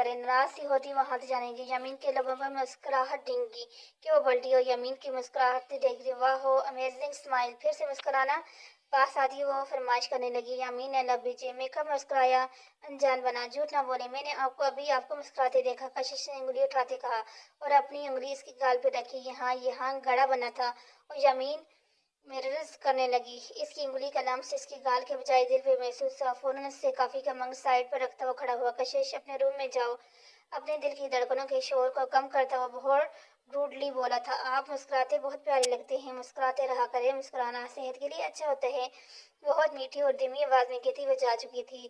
करे। नाराज सी होती वहां से जाने की। यमीन के लबों पर मुस्कुराहट डिंगी कि वो पलटी और यमीन की मुस्कुराहट देख रही। वाह हो अमेजिंग स्माइल। फिर से मुस्कुराना। पास आती वो फरमाइश करने लगी। यामीन ने लब भींचे। मैं कब मुस्कुराया? अनजान बना। झूठ ना बोले, मैंने आपको मुस्कुराते देखा। कशिश ने उंगली उठाते कहा और अपनी उंगली इसकी गाल पे रखी। यहाँ गड़ा बना था। और यामीन मिरर्स करने लगी। इसकी उंगली का लम्स इसकी गाल के बजाय दिल पे महसूस हुआ। फौरन उससे काफी का मंग साइड पर रखता हुआ खड़ा हुआ। कशिश अपने रूम में जाओ। अपने दिल की धड़कनों के शोर को कम करता हुआ बहुत रूडली बोला था। आप मुस्कुराते बहुत प्यारे लगते हैं। मुस्कुराते रहा करें। मुस्कुराना सेहत के लिए अच्छा होता है। बहुत मीठी और धीमी आवाज में कहती वो जा चुकी थी।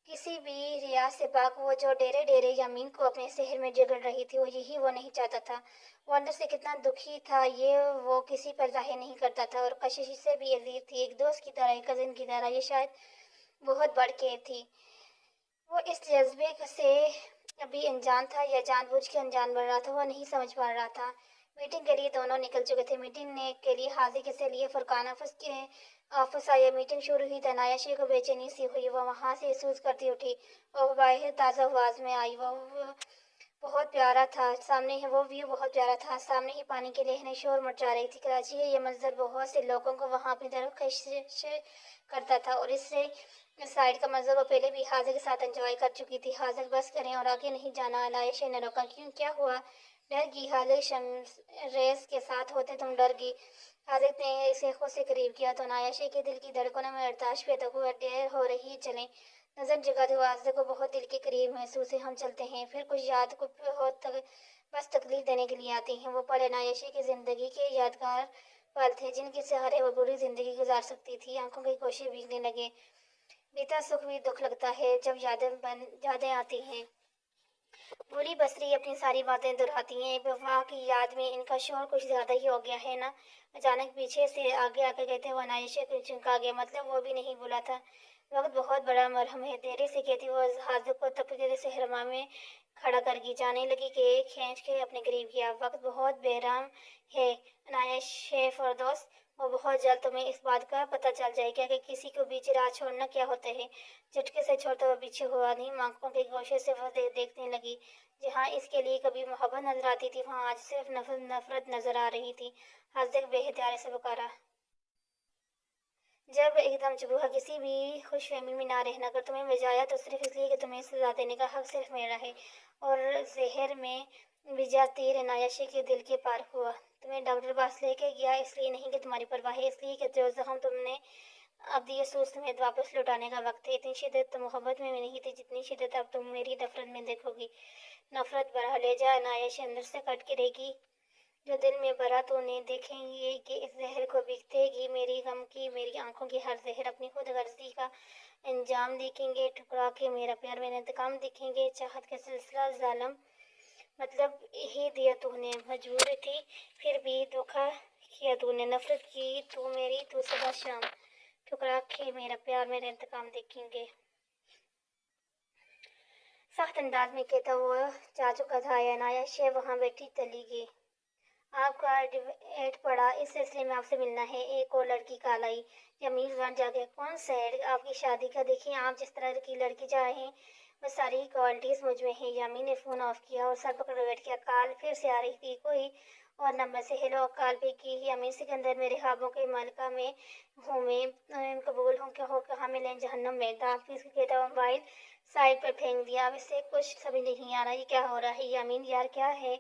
किसी भी रियाज से पाक वो जो डेरे डेरे यामीन को अपने शहर में जगड़ रही थी, वो यही वो नहीं चाहता था। वो अंदर से कितना दुखी था ये वो किसी पर जाहिर नहीं करता था। और कशिश से भी अजीज थी, एक दोस्त की तरह, एक कजिन की तरह। ये शायद बहुत बढ़ के थी। वो इस जज्बे से अभी अनजान था या जानबूझ के अनजान बन रहा था, वो नहीं समझ पा रहा था। मीटिंग के लिए दोनों निकल चुके थे। मीटिंग ने के लिए हाजिर के लिए फुरकान ऑफिस आया। मीटिंग शुरू हुई। तनायाशी को बेचैनी सी हुई। वो वहां से महसूस करती उठी और बाहर ताज़ा आवाज में आई। वो बहुत प्यारा था। सामने ही वो व्यू बहुत प्यारा था। सामने ही पानी की लहरें शोर मचा रही थी। कराची है ये मंजर बहुत से लोगों को वहां अपनी तरफ खींच करता था। और इससे साइड का मंजर वो पहले भी हाजिर के साथ एंजॉय कर चुकी थी। हाजिर बस करें और आगे नहीं जाना। अनायशा ने रोका। क्यों, क्या हुआ? डर गई? हाजिर शम्स रेस के साथ होते तुम डर गई? हाजिर ने इसे खुद से करीब किया तो अनायशा के दिल की धड़कनों में अरताश पैदा हुआ। देर हो रही, चलें। नजर जगाते हुए हाजिर को बहुत दिल के करीब महसूस है। हम चलते हैं। फिर कुछ याद को बहुत बस तकलीफ देने के लिए आती हैं। वो पल अनायशा की जिंदगी के यादगार पल थे जिनके सहारे वो बुरी जिंदगी गुजार सकती थी। आंखों की कोशिश भीगने लगे। बीता सुख भी दुख लगता है जब यादें आती हैं। भूली बसरी अपनी सारी बातें दोहराती हैं। बेवफा की याद में इनका शोर कुछ ज्यादा ही हो गया है ना। अचानक पीछे से आगे आकर कहते हुए अनायशा को चुनका गया। मतलब वो भी नहीं बोला था। वक्त बहुत बड़ा मरहम है। देरी से कहती वो हाजिर को तपके से हरमा में खड़ा कर गई। जाने लगी कि खींच के अपने करीब किया। वक्त बहुत बेराम है अनायशा फरदौस। और बहुत जल्द तुम्हें इस बात का पता चल जाएगा कि किसी को बीच राह छोड़ना क्या होता है। झटके से छोड़ता हुआ पीछे हुआ नहीं। आंखों के गोशे से वो देखने लगी। जहाँ इसके लिए कभी मोहब्बत नजर आती थी, वहाँ आज सिर्फ नफरत नजर आ रही थी। हाजिर बेहतियारे से पुकारा। जब एकदम चुप हुआ। किसी भी खुशफहमी में ना रहना। अगर तुम्हें बजाया तो सिर्फ इसलिए कि तुम्हें सजा देने का हक सिर्फ मेरा है। और जहर में विजा तीर अनायशा के दिल के पार हुआ। तुम्हें डॉक्टर पास लेके गया इसलिए नहीं कि तुम्हारी परवाह है, इसलिए कि जो जख्म तुमने अब ये सोच तुम्हें वापस लौटाने का वक्त है। इतनी शिद्दत तो मोहब्बत में नहीं थी जितनी शिद्दत अब तुम मेरी नफरत में देखोगी। नफरत बढ़ा ले जा अनायशा अंदर से कट के रहेगी। जो दिल में भरा तो उन्हें देखेंगे कि इस जहर को बिकतेगी। मेरी गम की मेरी आंखों की हर जहर अपनी खुद गर्जी का अंजाम देखेंगे। ठुकरा के मेरा प्यार मेरा इंतकाम देखेंगे। चाहत का सिलसिला जालम मतलब ही दिया तूने। मजबूर थी फिर भी धोखा किया तूने। नफरत की तू मेरी, तू सदा शाम। ठुकरा के मेरा प्यार मेरा इंतकाम देखेंगे। सख्त अंदाज में कहता हुआ जा चुका था। अनायशा वहां बैठी चली गई। आपका एड पड़ा, इस सिलसिले में आपसे मिलना है। एक और लड़की कॉल आई। यमीन बन जाके कौन सा एड? आपकी शादी का। देखिए आप जिस तरह की लड़की चाहें वो सारी क्वालिटीज मुझ में है। यामी ने फोन ऑफ किया और सर पकड़ बैठ गया। कॉल फिर से आ रही थी कोई और नंबर से। हेलो, कॉल पे की। यामी सिकंदर मेरे ख्वाबों के मालिका में हूँ मैं कबूल हूँ। क्या हो कहाँ मिले? जहन्नम में। दांत पीस के कहता हुआ मोबाइल साइड पर फेंक दिया। अब इससे कुछ समझ नहीं आ रहा ये क्या हो रहा है। यामीन यार क्या है?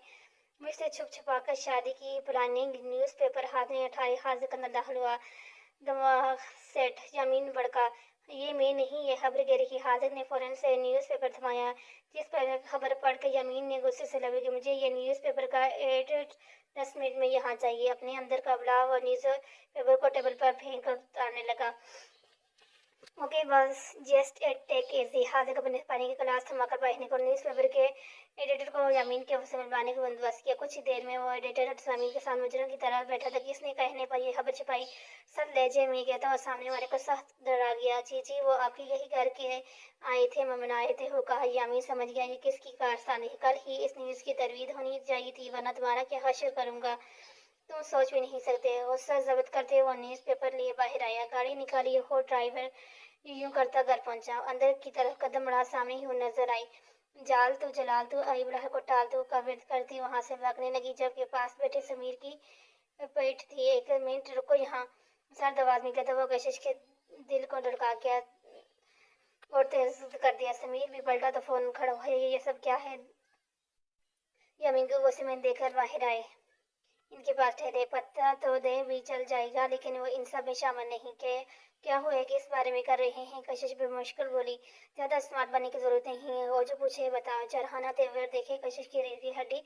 मुझसे छुप छुपा कर शादी की प्लानिंग। न्यूज़पेपर हाथ में उठाए हाजिर का दाखिल हुआ। दिमाग सेट। जमीन भड़का। ये मैं नहीं, ये खबर कह रही। हाजिर ने फौरन से न्यूज़पेपर थमाया जिस पर खबर पढ़कर यमीन ने गुस्से से लगे कि मुझे ये न्यूज़पेपर का एड 10 मिनट में यहाँ चाहिए। अपने अंदर का बुलाव और न्यूज़पेपर को टेबल पर फेंक कर उतारने लगा। ओके बस जस्ट टेक इजी। हाजिर को अपने पानी की गिलास थमाकर बाहर को न्यूज़पेपर के एडिटर को यामीन के से मिलवाने का बंदोबस्त किया। कुछ ही देर में वो एडिटर यामीन के साथ मुजरम की तरह बैठा था कि इसने कहने पर यह खबर छुपाई। सब लहजे में कहता और सामने वाले को सख्त डरा गया। जी जी वो आपके यही घर के आए थे, ममन आए थे। वो कहा। यामीन समझ गया ये किसकी कारस्तानी है। कल ही इस न्यूज़ की तरवीद होनी चाहिए थी, वरना तुम्हारा क्या हश्र करूंगा तुम सोच भी नहीं सकते। गुस्सा जब्त करते वो न्यूज़पेपर लिए बाहर आया। गाड़ी निकाली हो ड्राइवर यूं करता घर पहुंचा। अंदर की तरफ कदम बढ़ा, सामने ही वो नजर आई। जाल तो जलाल तो इब्राहिम को टाल तो का विरोध करती वहां से भागने लगी, जबकि पास बैठे समीर की पेट थी। एक मिनट रुको यहाँ, सर्द आवाज निकला तो वो कशिश के दिल को धड़का गया और तेज कर दिया। समीर भी पलटा तो फोन खड़ा हुआ, ये सब क्या है? यमीन को गुस्से में देखकर बाहर आए। इनके पास ठहरे, पता तो दे भी चल जाएगा, लेकिन वो इन सब में शामिल नहीं के क्या हुआ है, किस बारे में कर रहे हैं? कशिश भी मुश्किल बोली, ज्यादा स्मार्ट बनने की जरूरत नहीं है, वो जो पूछे बताओ। चरहाना तेवर देखे कशिश की रीढ़ की हड्डी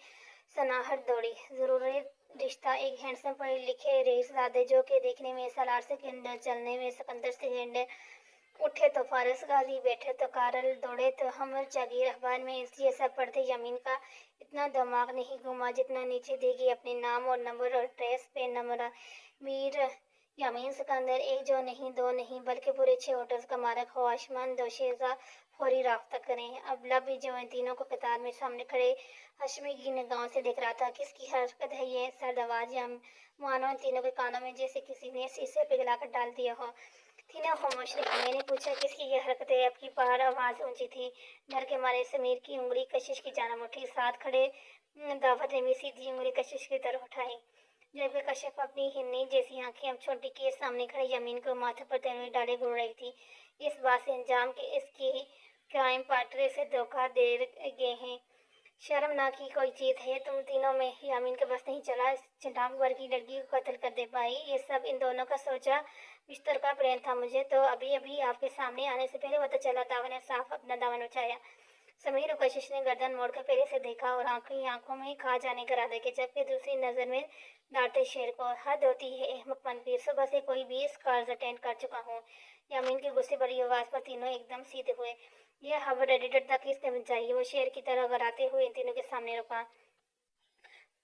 सनाहट दौड़ी। जरूरी रिश्ता, एक हैंडसम पढ़े लिखे रईसजादे जो कि देखने में सलार से गेंडे, चलने में सिकंदर से गेंडे। उठे तो फारस गाजी, बैठे तो कारल, दौड़े तो हमर जागीर। अखबार में इसलिए सब पढ़ते, यमीन का इतना दिमाग नहीं घुमा जितना नीचे देगी अपने नाम और नंबर और ड्रेस पे नंबर। मीर यमीन सिकंदर, एक जो नहीं दो नहीं बल्कि पूरे 6 होटल्स का मालिक हो। आसमान दोशेजा फौरी राफ्ता करें। अब लब भी जो इन तीनों को कतार में सामने खड़े हशमी की निगाहों से देख रहा था। किसकी हरकत है ये? सर्द आवाज मानो इन तीनों के कानों में जैसे किसी ने शीशे पिघलाकर डाल दिया हो। तीनों खामोश रही। मैंने पूछा किसकी ये हरकत है? आपकी बाहर आवाज ऊंची थी। डर के मारे समीर की उंगली कशिश की जानब उठी। साथ खड़े दावत ने भी सीधी उंगली कशिश की तरफ उठाई, जबकि कशिश अपनी हिन्नी जैसी आंखें अब छोटी के सामने खड़े यमीन को माथे पर तेल में डाले घूर रही थी। इस बात से अंजाम के इसकी क्राइम पार्टनर से धोखा दे गए हैं। शर्म ना की कोई चीज है तुम तीनों में? यामीन के बस नहीं चला, इस चंडाल वर्ग की लड़की को कत्ल कर दे पाई। ये सब इन दोनों का सोचा बिस्तर का प्लान था। मुझे तो अभी अभी आपके सामने आने से पहले पता चला। दावा ने साफ अपना दामन उठाया। समीर और कशिश ने गर्दन मोड़कर पहले से देखा और आंखों में खा जाने का इरादा किया, जबकि दूसरी नजर में डांटे शेर को। हद होती है अहमकपन की, सुबह से कोई 20 कॉल्स अटेंड कर चुका हूँ। यामीन की गुस्से भरी आवाज पर तीनों एकदम सीधे हुए। यह खबर एडिटर तक किसने पहुंचाई? वो शेर की तरह गराते हुए इन तीनों के सामने रुका।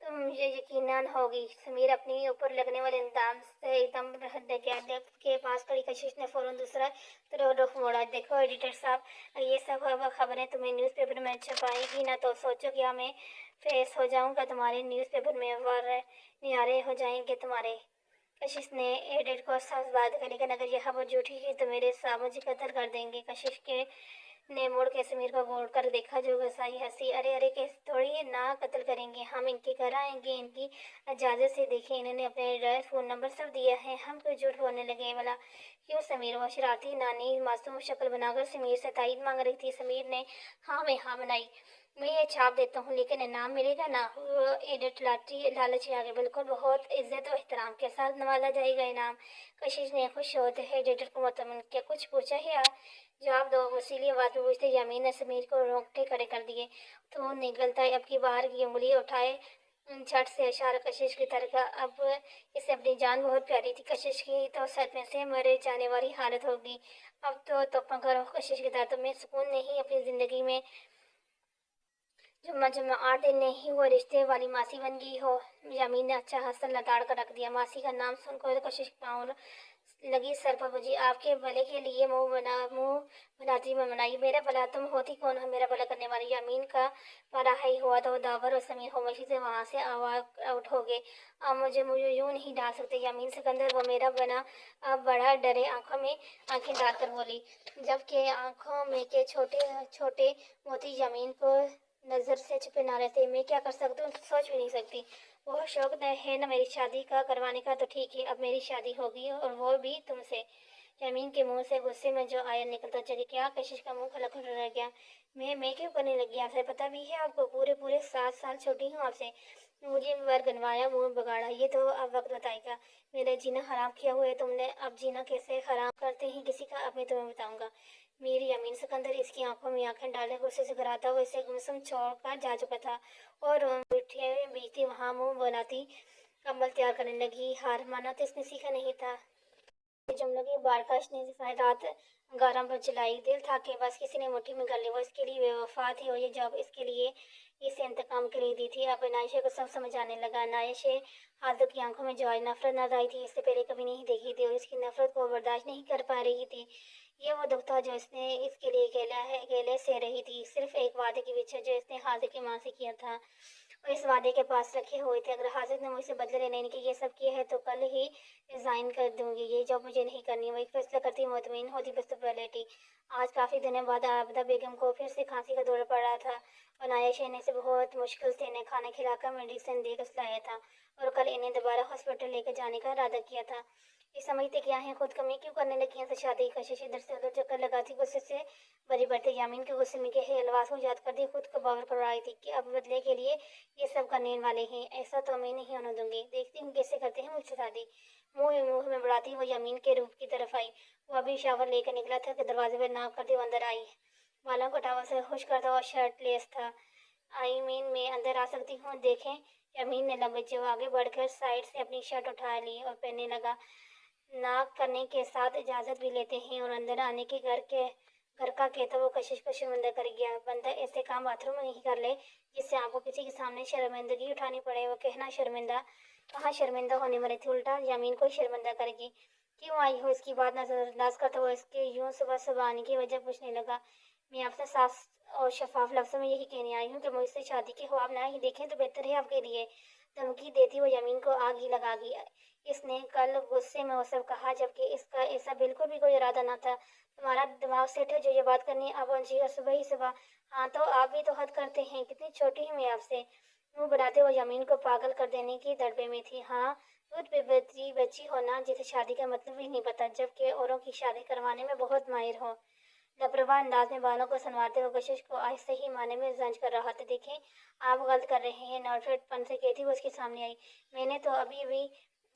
तो मुझे यकीनन होगी। समीर अपनी ऊपर लगने वाले इंतजाम से एकदम गया के पास खड़ी कशिश ने फौरन दूसरा तरफ रुख मोड़ा। देखो एडिटर साहब, ये सब खबरें तुम्हें न्यूज़पेपर में छपाएगी ना तो सोचो क्या मैं फेस हो जाऊंगा तुम्हारे न्यूज़पेपर में, नियारे हो जाएंगे तुम्हारे। कशिश ने एडिट को सख्त बात कर, लेकिन अगर यह खबर झूठी है तो मेरे साहब मुझे कत्ल कर देंगे। कशिश के ने मुड़ के समीर को घूर कर देखा, जो गुस्साई हंसी। अरे अरे, कैसे थोड़ी ना कत्ल करेंगे, हम इनके घर आएंगे इनकी इजाजत से। देखें, इन्होंने अपने एड्रेस फोन नंबर सब दिया है, हम क्यों झूठ बोलने लगे भला? क्यों समीर? वो शरारती नानी मासूम शक्ल बनाकर समीर से तायद मांग रही थी। समीर ने हाँ में हाँ बनाई। मैं ये छाप देता हूँ, लेकिन इनाम मिलेगा ना? वो एडिट लालची आ गए। बिल्कुल, बहुत इज्जत और एहतराम के साथ नवाजा जाएगा इनाम। कशिश ने खुश होते हुए एडिटर को मुतमन किया। कुछ पूछा है? जवाब दो, वसीली आवाज में पूछते यमीन ने समीर को रोंगटे खड़े कर दिए। तो निकलता है अब की बाहर की उंगली उठाए झट से इशारा कशिश की तरफ। अब इसे अपनी जान बहुत प्यारी थी। कशिश की तो सदमे से मरे जाने वाली हालत होगी। अब तो करो कशिश की तरफ। तुम्हें सुकून नहीं अपनी जिंदगी में? जुम्मा जुम्मा 8 दिन नहीं वो रिश्ते वाली मासी बन गई हो। यमीन ने अच्छा हसन लताड़ कर रख दिया। मासी का नाम सुनकर कशिश पाँव लगी सर पर बुझी। आपके भले के लिए मुंह बनाती में मनाई। मेरा भला तुम होती कौन हो मेरा भला करने वाली? यमीन का पारा हाई हुआ तो दावर और समीर खामोशी से वहां से आउट हो गए। अब मुझे यूं नहीं डाल सकते यमीन सिकंदर, वो मेरा बना। अब बड़ा डरे आंखों में आंखें डालकर बोली, जबकि आंखों में के छोटे छोटे मोती यमीन को नजर से छुपे ना रहते। मैं क्या कर सकती हूँ सोच भी नहीं सकती। वो शौक है ना मेरी शादी का करवाने का, तो ठीक है, अब मेरी शादी होगी और वो भी तुमसे। यमीन के मुंह से गुस्से में जो आया निकलता चली। क्या? कशिश का मुंह खड़ा खड़ा रह गया। मैं क्यों करने लगी? आपसे पता भी है आपको? पूरे पूरे 7 साल छोटी हूँ आपसे। मुझे बार गनवाया, मुंह बिगाड़ा, ये तो अब वक्त बताएगा। मेरा जीना हराम किया हुआ है तुमने। अब जीना कैसे हराम करते हैं किसी का, अब मैं तुम्हें बताऊंगा। मेरी यमीन सिकंदर इसकी आंखों में आंखें डाले गुस्से से कराता हुआ इसे गुमसुम छोड़कर जा चुका था और बैठे बीती वहां मुंह बनाती कम्बल तैयार करने लगी। हार माना तो इसने सीखा नहीं था। जुमलों की बारकाश ने रात 11 बजे चलाई। दिल था कि बस किसी ने मुट्ठी में कर ली। वो इसके लिए बेवफा थी और ये जब इसके लिए इसे इंतकाम के लिए दी थी। अब नायशे को सब समझ आने लगा। नायशे हाजिर की आंखों में जो आज नफरत नजर आई थी, इससे पहले कभी नहीं देखी थी और इसकी नफरत को बर्दाश्त नहीं कर पा रही थी। ये वो दुख था जो इसने इसके लिए अकेले से रही थी, सिर्फ एक वादे के पीछे जो इसने हाजिर की मां से किया था। और इस वादे के पास रखे हुए थे, अगर हाजिर ने मुझसे बदले लेने के ये सब किया है तो कल ही रिज़ाइन कर दूंगी, ये जॉब मुझे नहीं करनी। वो एक फैसला करती मुतमईन होती बस तो लेटी। आज काफ़ी दिनों बाद आबदा बेगम को फिर से खांसी का दौरा पड़ रहा था और नाया शहने से बहुत मुश्किल से इन्हें खाना खिलाकर मेडिसिन देकर लाया था और कल इन्हें दोबारा हॉस्पिटल लेकर जाने का इरादा किया था। ये समझते क्या है खुद कमी क्यों करने लगी हैं, तो शादी की कशिश इधर से उधर चक्कर लगाती गुस्से से बड़ी बढ़ती। यामीन के गुस्से में के अलवास को याद कर दी, खुद को बावर कर रही थी कि अब बदले के लिए ये सब करने वाले हैं, ऐसा तो मैं नहीं होने दूंगी। देखती हूँ कैसे करते हैं मुझसे शादी। मुंह में बढ़ाती वो यामीन के रूप की तरफ आई। वो अभी शावर लेकर निकला था कि दरवाजे पर नाक करते वो अंदर आई। बालों को टावल से खुश करता हुआ शर्ट लेस था। आई मीन मैं अंदर आ सकती हूँ? देखें। यामीन ने लंबे जो आगे बढ़कर साइड से अपनी शर्ट उठा ली और पहनने लगा। नाक करने के साथ इजाज़त भी लेते हैं और अंदर आने के घर का कहता वो कशिश को शर्मिंदा कर गया। बंदा ऐसे काम बाथरूम में नहीं कर ले जिससे आपको किसी के सामने शर्मिंदगी उठानी पड़े। वो कहना शर्मिंदा कहाँ शर्मिंदा होने वाली थी, उल्टा यामीन को शर्मिंदा करेगी। क्यों आई हो? इसकी बात नजरअंदाज करता हुआ इसके यूं सुबह सुबह आने की वजह पूछने लगा। मैं आपसे साफ और शफाफ लफ्ज़ों में यही कहने आई हूँ कि मुझसे शादी के ख्वाब ना ही देखें तो बेहतर है आपके लिए। धमकी देती वो यामीन को आग ही लगा गई। इसने कल गुस्से में वो सब कहा जबकि इसका ऐसा बिल्कुल भी कोई इरादा न था। तुम्हारा दिमाग सेट है जो ये बात करनी अब पहुंची है सुबह ही सुबह? हाँ तो आप भी तो हद करते हैं, कितनी छोटी हूँ मैं आपसे। मुंह बनाते वो यामीन को पागल कर देने की दड़बे में थी। हाँ दूध पे बच्ची हो ना, जिसे शादी का मतलब ही नहीं पता, जबकि औरों की शादी करवाने में बहुत माहिर हो। लापरवाह अंदाज में बालों को संवारते हुए कशिश को आहिस्ते ही माने में जंज कर रहा था। देखें आप गलत कर रहे हैं, नौटफेटपन से कहती वो उसके सामने आई। मैंने तो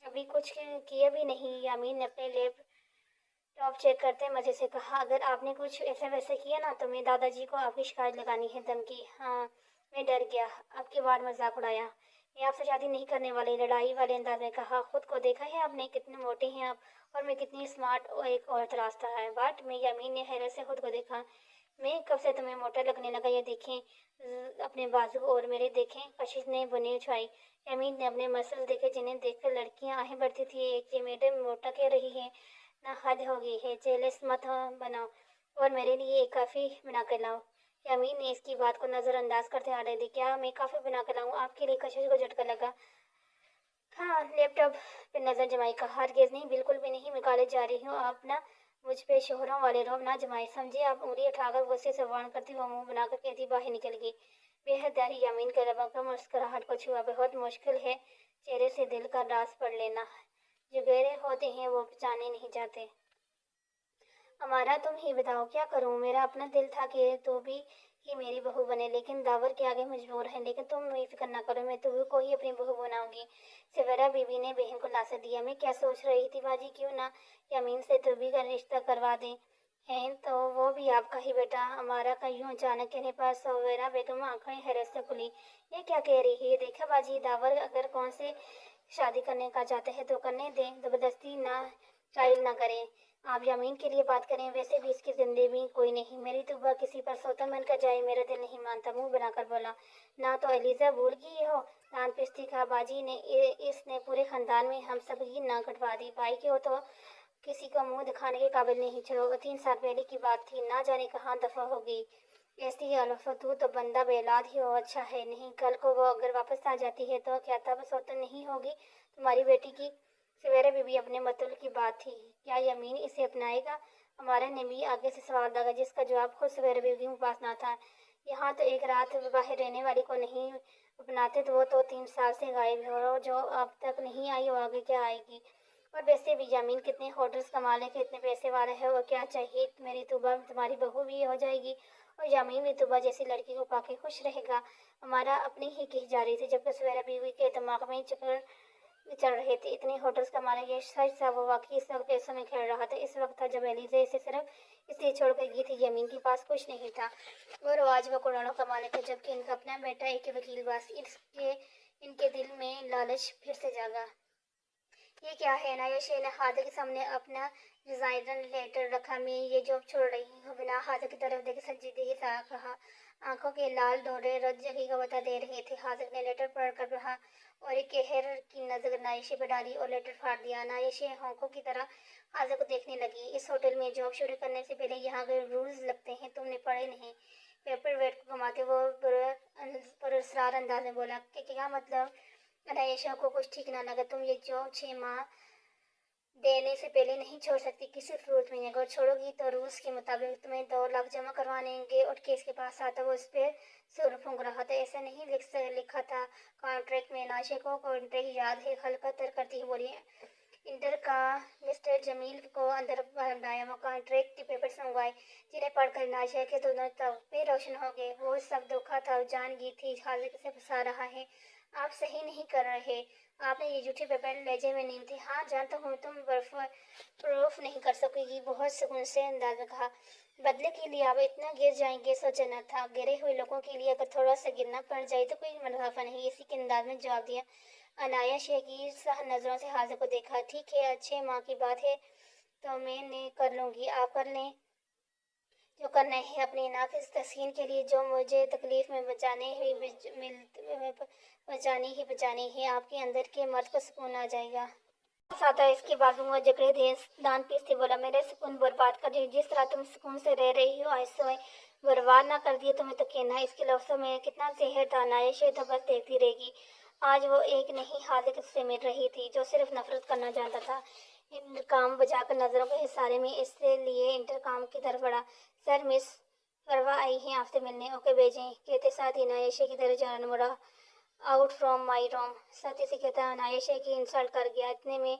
अभी कुछ किया भी नहीं। यामीन ने अपने लैपटॉप चेक करते मजे से कहा। अगर आपने कुछ ऐसे वैसे किया ना तो मैं दादाजी को आपकी शिकायत लगानी है। धमकी? हाँ। मैं डर गया, अब की बार मजाक उड़ाया। मैं आपसे शादी नहीं करने वाली, लड़ाई वाले अंदाज में कहा। खुद को देखा है आपने, कितने मोटे हैं आप और मैं कितनी स्मार्ट और एक औरत रास्ता है बाट में। यामीन ने हैरत से खुद को देखा। मैं कब से तुम्हें मोटा लगने लगा? ये देखें अपने बाजू और मेरे देखें। कशिश ने बुनी उछाई। यामीन ने अपने मसल देखे जिन्हें देखकर लड़कियां आहें बढ़ती थी। एक ये मैडम मोटा कह रही है, ना हद हो गई है। जेलस मत बनाओ और मेरे लिए एक काफ़ी बना कर लाओ। यामीन ने इसकी बात को नज़रअंदाज करते आ रही थी। क्या मैं काफ़ी बना कर लाऊं आपके लिए? कशिश को झटका लगा। हाँ। लैपटॉप पे नजर जमाई का। हरगिज़ नहीं, बिल्कुल भी नहीं, मैं कॉलेज जा रही हूँ। आप ना मुझ पे शोहरों वाले रोब ना जमाए, समझे? आप उंगली उठाकर गुस्से से वार्न करती हुआ मुंह बनाकर कहती बाहर निकल गई। बेहद दारी यामीन के लबों पर मुस्कुराहट को छुआ। बहुत मुश्किल है चेहरे से दिल का राज पढ़ लेना, जो गहरे होते हैं वो जाने नहीं जाते। हमारा तुम ही बताओ क्या करूं? मेरा अपना दिल था कि तू भी ही मेरी बहू बने, लेकिन दावर के आगे मजबूर है। लेकिन तुम फिक्र ना करो, मैं तुम्हें को ही अपनी बहू बनाऊंगी। सवेरा बीबी ने बहन को लासा दिया। मैं क्या सोच रही थी बाजी, क्यों ना यामीन से तुबी का रिश्ता करवा दें। हैं तो वो भी आपका ही बेटा। हमारा का यूं अचानक कहने पर सवेरा बेगम आंखें हैरत से खुली। ये क्या कह रही है? देखा बाजी, दावर अगर कौन से शादी करने का चाहते हैं तो करने दें, जबरदस्ती ना चाइल्ड ना करें। आप यामीन के लिए बात करें, वैसे भी इसकी जिंदगी में कोई नहीं। मेरी तो वह किसी पर सौतन बनकर जाए, मेरा दिल नहीं मानता। मुंह बनाकर बोला। ना तो एलिजा भूल गई हो? दान पिस्ती का बाजी ने इसने पूरे खानदान में हम सब की नाक कटवा दी। भाई के हो तो किसी को मुंह दिखाने के काबिल नहीं। चलो 3 साल पहले की बात थी, ना जाने कहाँ दफा हो गई। ऐसी ही अलफतू तो बंदा बेलाद ही हो। अच्छा है, नहीं कल को वो अगर वापस आ जाती है तो क्या तब सौतन नहीं होगी तुम्हारी बेटी की? सवेरा बीबी अपने मतल की बात थी। क्या यमीन इसे अपनाएगा? हमारा नबी आगे से सवाल लगा जिसका जवाब खुद सवेरा बीबी के पास ना था। यहाँ तो एक रात बाहर रहने वाली को नहीं अपनाते तो वो तो 3 साल से गायब है, और जो अब तक नहीं आई वो आगे क्या आएगी? और वैसे भी यामीन कितने होटल्स कमा ले, कितने पैसे वाला है, और क्या चाहिए? मेरी तुबा तुम्हारी बहू भी हो जाएगी और यामीन भी तुबा जैसी लड़की को पाके खुश रहेगा। हमारा अपने ही कही जा रही थी जबकि सवेरा बीवी के दिमाग में चक्कर चल रहे थे। इतने होटल्स कमाने ये सच था, वो वाकई इस वक्त पैसों में खेल रहा था। इस वक्त था जब एलिज़ा इसे सिर्फ इसलिए छोड़ कर गई थी यमीन के पास कुछ नहीं था, और आज वो करोड़ों कमाने थे जबकि इनका अपना बेटा एक वकील बास। इसके इनके दिल में लालच फिर से जागा। ये क्या है? ना ये ने हाथ के सामने अपना रिजाइन लेटर रखा। मैं ये जॉब छोड़ रही हूँ। बिना हाथ की तरफ देखे संजीदगी के साथ कहा। आंखों के लाल डोरे रज जगह का बता दे रहे थे। हाजिक ने लेटर पढ़कर रहा और एक कहर की नजर नायशे पर डाली और लेटर फाड़ दिया। नायशे होंकों की तरह हाजिक को देखने लगी। इस होटल में जॉब शुरू करने से पहले यहाँ के रूल्स लगते हैं, तुमने पढ़े नहीं? पेपर वेट को घुमाते वो पुरस्कार अंदाज में बोला कि क्या मतलब। अनायशा को कुछ ठीक ना लगा। तुम ये जो 6 माह देने से पहले नहीं छोड़ सकती, किसी फ्रूट में अगर छोड़ोगी तो रूल्स के मुताबिक तुम्हें 2 लाख जमा करवाएंगे। और केस के पास आता वो उस पर सुर फूंक रहा था। ऐसा नहीं लिखा था कॉन्ट्रैक्ट में। नाशे को कॉन्ट्रैक्ट याद है, हल्का तर करती हुई बोली। इंटर का मिस्टर जमील को अंदर बुलाया। वो कॉन्ट्रैक्ट के पेपर्स मंगवाए, जिन्हें पढ़कर नाशा के दोनों तबे रोशन हो गए। वो सब धोखा था, जान गई थी हाजिर से फंसा रहा है। आप सही नहीं कर रहे। आपने ये झूठे पेपर लेजे में नहीं थे। हाँ जानता हूँ, तुम प्रूफ नहीं कर सकोगी, बहुत सुकून से अंदाज में कहा। बदले के लिए आप इतना गिर जाएंगे सोचा न था। गिरे हुए लोगों के लिए अगर थोड़ा सा गिरना पड़ जाए तो कोई मुनाफा नहीं, इसी के अंदाज में जवाब दिया। अनाया शेखी सह नजरों से हाजिर को देखा। ठीक है, अच्छे माँ की बात है तो मैं कर लूँगी, आप कर लें जो करना है अपनी नाकिस तस्कीन के लिए। जो मुझे तकलीफ में बचानी है। आपके अंदर के मर्द को सुकून आ जाएगा। साता इसके बाजू में जकड़े थे, दान पीसते बोला, मेरे सुकून बर्बाद कर दी। जिस तरह तुम सुकून से रह रही हो ऐसे बर्बाद ना कर दिए तुम्हें तो कहना। इसके लफ्ज़ों में कितना जहर था। नायशा तो बस देखती रहेगी। आज वो एक नहीं हाजिर से मिल रही थी जो सिर्फ नफरत करना जानता था। इंटरकॉम बजाकर नजरों के इशारे में इसलिए इंटरकॉम की तरफ बढ़ा। सर मिस परवा आई हैं आपसे मिलने। ओके भेजें, कहते साथ ही नायशा की तरफ जान मुड़ा। आउट फ्रॉम माई रूम, सत्य से कहता नायशा की इंसल्ट कर गया। इतने में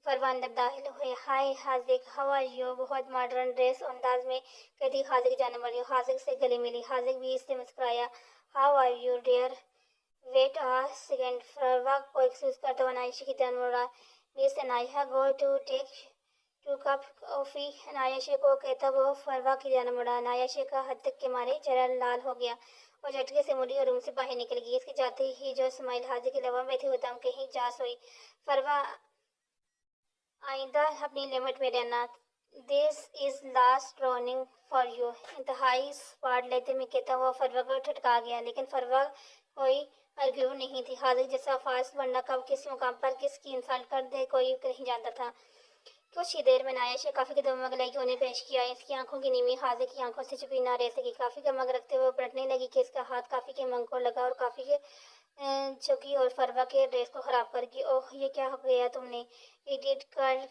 फरवा अंदर दाखिल हुए। हाय हाजिक, हाउ आर यू। बहुत मॉडर्न ड्रेस अंदाज में कहती हाजिक जाने वाली। हाजिक से गले मिली। हाजिक भी इससे मुस्कुराया। How are you dear, wait a second. Farwa को एक्सक्यूज करता हुआ नायशा की तरफ मुड़ा। Miss Anaya go to take 2 cup coffee. Naysha को कहता वो फरवा की जाने मुड़ा। नायशा का हद तक के मारे चेहरा लाल हो गया और झटके से मुड़ी और रूम से बाहर निकल गई। इसके जाते ही जो स्माइल हाजिर के लबों में थी वो दम कहीं जा सोई। फरवा, आइंदा अपनी लिमिट में रहना। This is last warning for you. इंतहाई स्पार्ट लेते में कहता हुआ फरवा को ठटका गया, लेकिन फरवा कोई आर्ग्यू नहीं थी। हाजिर जैसा फास्ट वरना कब किस मुकाम पर किसकी इंसल्ट कर दे कोई नहीं जानता था। कुछ ही देर में नायशा काफ़ी के दम मगलाई को उन्हें पेश किया। इसकी आंखों की नीवी हाजिर की आंखों से छुपी ना रह सकी। काफ़ी का मग रखते हुए पलटने लगी कि इसका हाथ काफ़ी के मंग को लगा और काफ़ी के झुकी और फरवा के ड्रेस को खराब कर गई। ओह, ये क्या हो गया तुमने, इडियट कर।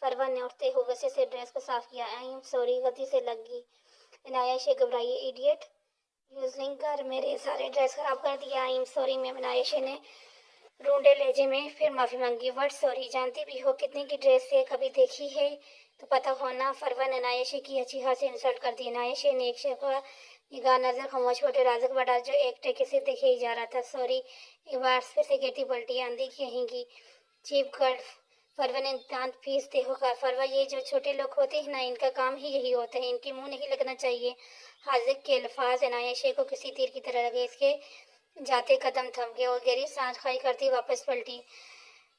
फरवा ने उठते हुए से ड्रेस को साफ किया। आई एम सॉरी, गलती से लग गई। नायशा घबराई। इडियट यूजलिंग कर मेरे सारे ड्रेस खराब कर दिया। I am sorry ma'am. Naysha ने रूंडे लहजे में फिर माफी मांगी। वर्ड सॉरी, जानती भी हो कितने की ड्रेस से कभी देखी है तो पता होना। फरवा ने नायशा की अच्छी हाथ से इंसल्ट कर दी। नायशा ने एक शेखा निगाह नजर खामोश छोटे राजक बड़ा जो एक टके से देखे ही जा रहा था। सॉरी, एक बार फिर से कहती पलटी। आंधी कहेंगी चीप गर्ल। फरवा ने दांत पीसते हो कहा। फरवा, ये जो छोटे लोग होते हैं ना, इनका काम ही यही होता है, इनके मुंह नहीं लगना चाहिए। हाजिर के अल्फाज नायशा को किसी तीर की तरह लगे। इसके जाते कदम थम गए और गहरी सांस खाई करती वापस पलटी।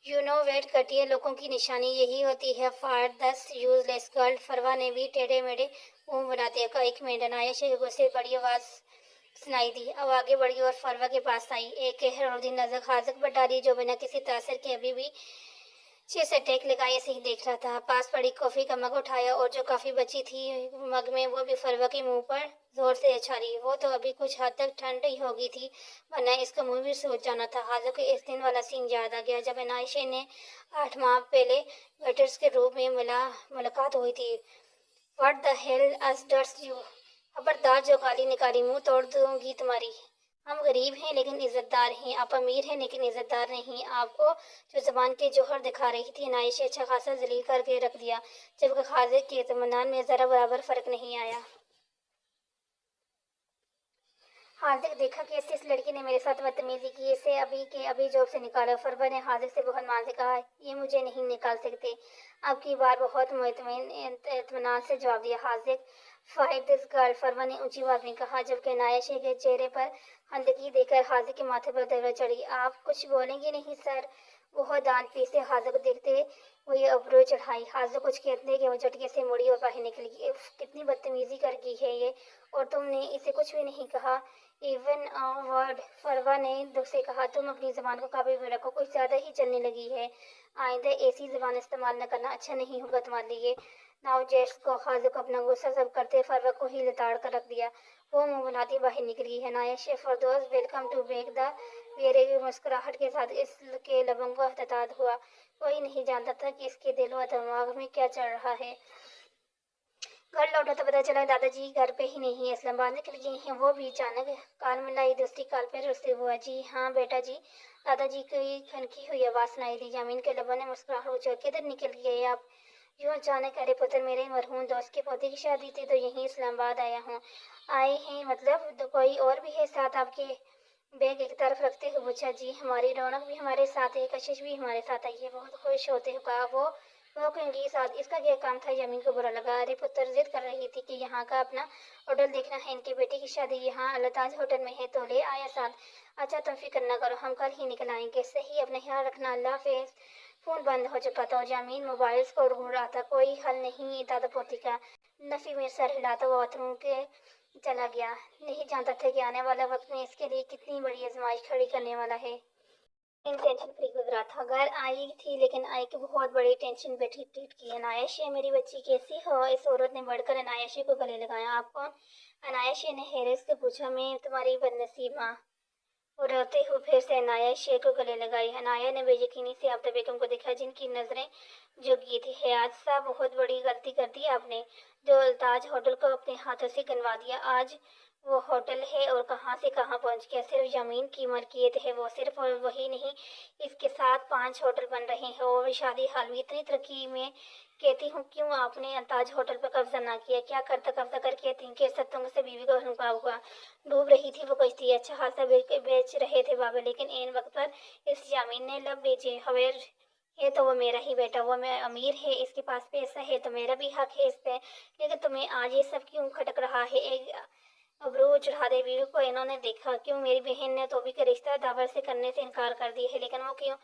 यू नो वेट, घटिया लोगों की निशानी यही होती है। फार दस यूजलेस गर्ल। फरवा ने भी टेढ़े मेढ़े मुंह बनाते कहा। एक मिनट। नायशा के गुस्से बड़ी आवाज सुनाई दी। अब आगे बढ़ी और फरवा के पास आई। एक हैरोदी नजर हाजिक पर डाली जो बिना किसी तासर के अभी भी 6 से टेक लगाए ऐसे ही देख रहा था। पास पड़ी कॉफी का मग उठाया और जो कॉफी बची थी मग में वो भी फरवा के मुंह पर जोर से उछाली। वो तो अभी कुछ हद तक ठंड ही हो गई थी वरना इसका मुंह भी सूज जाना था। हाजिर को इस दिन वाला सीन याद आ गया जब नायशा ने 8 माह पहले वेटर्स के रूप में मुलाकात हुई थी। What the hell us dares you, खबरदार जो गाली निकाली मुंह तोड़ दूंगी तुम्हारी। हम गरीब हैं लेकिन इज्जतदार हैं, आप अमीर हैं लेकिन इज्जतदार नहीं। आपको जो जबान के जोहर दिखा रही थी नायशा अच्छा खासा जलील करके रख दिया, जबकि खाजिर के इत्मीनान में जरा बराबर फर्क नहीं आया। हाजिर देखा कि इस लड़की ने मेरे साथ बदतमीजी की, इसे अभी के अभी जॉब से निकालो। फरवा ने हाजिर से बहुत मान से कहा, ये मुझे नहीं निकाल सकते। अब की बार बहुत इत्मीनान से जवाब दिया। हाजिर, फाइट दिस गर्ल। फरवा ने ऊंची आवाज में कहा जबकि नायशा के चेहरे पर हंदकी देकर हाजिर के माथे पर दर्द चढ़ी। आप कुछ बोलेंगे नहीं सर। बहुत दान पीसे हाजिर को देखते हुए अबरू चढ़ाई। हाजिर कुछ कहते कि वो झटके से मुड़ी और बाहर निकल गई। कितनी बदतमीजी कर गई है ये, और तुमने इसे कुछ भी नहीं कहा, इवन अ वर्ड। फरवा ने दुख से कहा, तुम अपनी जबान को काबू में रखो, कुछ ज्यादा ही चलने लगी है। आइंदा ऐसी जबान इस्तेमाल न करना, अच्छा नहीं होगा तुम्हारे लिए। नाउ जेट्स को हाजिर को अपना गुस्सा सब करते फरवा को ही लताड़ कर रख दिया وہ منہ بناتی باہر نکلی۔ Inayat Sheikh Firdous welcome to back دا ویرے کی مسکراہٹ کے ساتھ اس کے لبوں کو افتتاح ہوا۔ کوئی نہیں جانتا تھا کہ اس کے دل و دماغ میں کیا چل رہا ہے۔ گھر لوٹا تو پتہ چلا دادا جی گھر پہ ہی نہیں، اسلام آباد نکل گئے ہیں۔ وہ بھی اچانک کان میں لائی دوسری کال پہ رستے ہوا۔ جی ہاں بیٹا جی۔ دادا جی کی کھنکی ہوئی آواز سنائی دی۔ یامین کے لبوں نے مسکراہٹ اچھل کدھر نکل گئے آپ یوں اچانک؟ ارے پتر، میرے مرحوم دوست کے پوتے کی شادی تھی تو یہیں اسلام آباد آیا ہوں۔ آئے ہیں مطلب کوئی اور بھی ہے ساتھ آپ کے؟ بیگ ایک طرف رکھتے ہوئے پوچھا۔ جی ہماری رونق بھی ہمارے ساتھ ہے، کشش بھی ہمارے ساتھ آئی ہے۔ بہت خوش ہوتے ہوئے کہا۔ وہ کیوں گی ساتھ؟ اس کا کیا کام تھا؟ یامین کو برا لگا۔ ارے پتر، ضد کر رہی تھی کہ یہاں کا اپنا ہوٹل دیکھنا ہے، ان کے بیٹے کی شادی یہاں التاج ہوٹل میں ہے تو لے آیا ساتھ۔ اچھا تم فکر نہ کرو، ہم کل ہی نکل آئیں گے۔ صحیح، اپنا خیال رکھنا، اللہ حافظ۔ فون بند ہو چکا تھا اور یامین موبائلز کو ڈھونڈ رہا تھا۔ کوئی حل نہیں دادا پوتی کا۔ نفی میں سر ہلاتا وہ باتھ روم کے چلا گیا۔ نہیں جانتا تھا کہ آنے والا وقت میں اس کے لیے کتنی بڑی آزمائش کھڑی کرنے والا ہے۔ ان ٹینشن فری گزرا تھا۔ گھر آئی تھی لیکن آئی کہ بہت بڑی ٹینشن بیٹھی پیٹ کی۔ عنایت میری بچی کیسی ہو؟ اس عورت نے بڑھ کر عنایت کو گلے لگایا۔ آپ کون؟ عنایت نے حیرت سے پوچھا۔ میں تمہاری بد نصیب ماں۔ وہ روتے ہوئے پھر سے عنایت کو گلے لگائی۔ عنایت نے بے یقینی سے آفتاب بیگم کو دیکھا جن کی نظریں جھک گئی تھی۔ حیات صاحب، بہت بڑی غلطی کر دی آپ نے، جو التاج ہوٹل کو اپنے ہاتھوں سے گنوا دیا۔ آج وہ ہوٹل ہے اور کہاں سے کہاں پہنچ گیا۔ صرف یامین کی ملکیت ہے وہ، صرف وہی نہیں، اس کے ساتھ 5 ہوٹل بن رہے ہیں اور شادی حال میں اتنی ترقی میں۔ کہتی ہوں کیوں آپ نے التاج ہوٹل پر قبضہ نہ کیا؟ کیا کرتا قبضہ کر کے 3 کے ستوں سے بیوی کو ہنکا ہوا۔ ڈوب رہی تھی وہ کشتی، اچھا خاصا بیچ رہے تھے بابا، لیکن عین وقت پر اس یامین نے لب بیچے۔ خبر ہے تو وہ میرا ہی بیٹا، وہ امیر ہے، اس کے پاس پیسہ ہے تو میرا بھی حق ہے اس پہ۔ لیکن تمہیں آج یہ سب کیوں کھٹک رہا ہے؟ ایک ابرو چڑھا دے بیوی کو انہوں نے دیکھا۔ کیوں؟ میری بہن نے توبی کا رشتہ داور سے کرنے سے انکار کر دیا ہے، لیکن وہ کیوں؟